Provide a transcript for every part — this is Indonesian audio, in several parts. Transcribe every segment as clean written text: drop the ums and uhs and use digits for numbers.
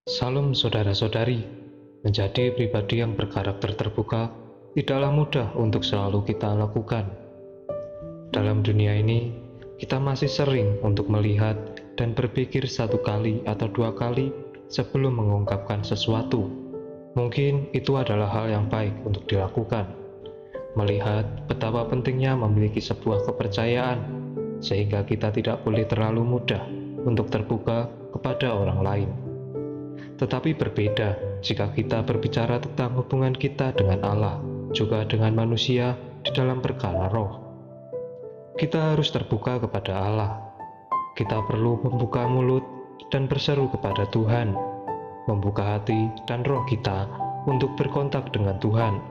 Salam saudara-saudari, menjadi pribadi yang berkarakter terbuka tidaklah mudah untuk selalu kita lakukan. Dalam dunia ini, kita masih sering untuk melihat dan berpikir satu kali atau dua kali sebelum mengungkapkan sesuatu. Mungkin itu adalah hal yang baik untuk dilakukan. Melihat betapa pentingnya memiliki sebuah kepercayaan, sehingga kita tidak boleh terlalu mudah untuk terbuka kepada orang lain. Tetapi berbeda jika kita berbicara tentang hubungan kita dengan Allah, juga dengan manusia di dalam perkara roh. Kita harus terbuka kepada Allah. Kita perlu membuka mulut dan berseru kepada Tuhan, membuka hati dan roh kita untuk berkontak dengan Tuhan.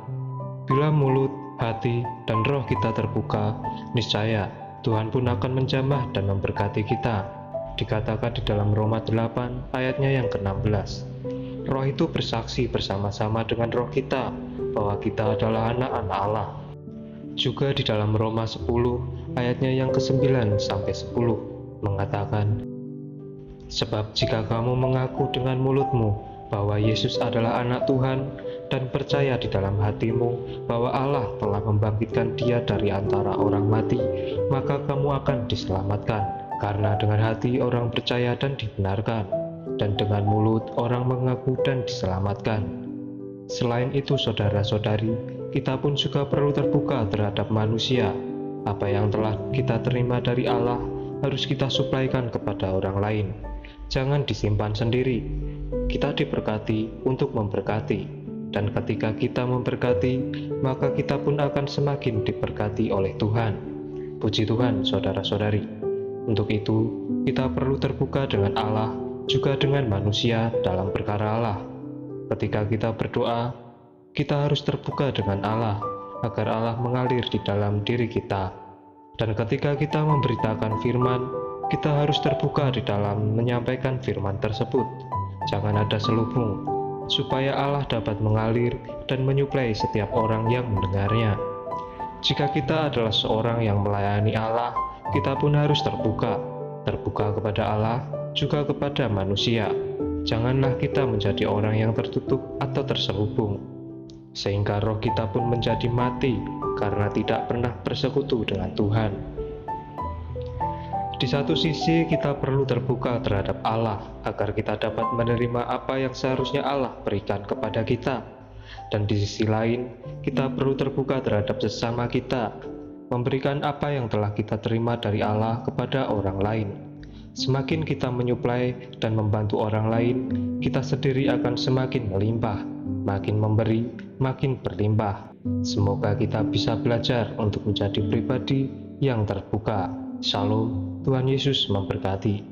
Bila mulut, hati, dan roh kita terbuka, niscaya Tuhan pun akan menjamah dan memberkati kita. Dikatakan di dalam Roma 8 ayatnya yang ke-16. Roh itu bersaksi bersama-sama dengan roh kita bahwa kita adalah anak-anak Allah. Juga di dalam Roma 10 ayatnya yang ke-9 sampai 10 mengatakan, sebab jika kamu mengaku dengan mulutmu bahwa Yesus adalah anak Tuhan dan percaya di dalam hatimu bahwa Allah telah membangkitkan dia dari antara orang mati, maka kamu akan diselamatkan. Karena dengan hati orang percaya dan dibenarkan, dan dengan mulut orang mengaku dan diselamatkan. Selain itu saudara-saudari, kita pun juga perlu terbuka terhadap manusia. Apa yang telah kita terima dari Allah harus kita suplaikan kepada orang lain. Jangan disimpan sendiri. Kita diberkati untuk memberkati, dan ketika kita memberkati, maka kita pun akan semakin diberkati oleh Tuhan. Puji Tuhan saudara-saudari. Untuk itu, kita perlu terbuka dengan Allah, juga dengan manusia dalam perkara Allah. Ketika kita berdoa, kita harus terbuka dengan Allah, agar Allah mengalir di dalam diri kita. Dan ketika kita memberitakan firman, kita harus terbuka di dalam menyampaikan firman tersebut. Jangan ada selubung, supaya Allah dapat mengalir dan menyuplai setiap orang yang mendengarnya. Jika kita adalah seorang yang melayani Allah, kita pun harus terbuka kepada Allah, juga kepada manusia. Janganlah kita menjadi orang yang tertutup atau terselubung, sehingga roh kita pun menjadi mati karena tidak pernah bersekutu dengan Tuhan. Di satu sisi kita perlu terbuka terhadap Allah, agar kita dapat menerima apa yang seharusnya Allah berikan kepada kita. Dan di sisi lain, kita perlu terbuka terhadap sesama kita, memberikan apa yang telah kita terima dari Allah kepada orang lain. Semakin kita menyuplai dan membantu orang lain, kita sendiri akan semakin melimpah, makin memberi, makin berlimpah. Semoga kita bisa belajar untuk menjadi pribadi yang terbuka. Shalom, Tuhan Yesus memberkati.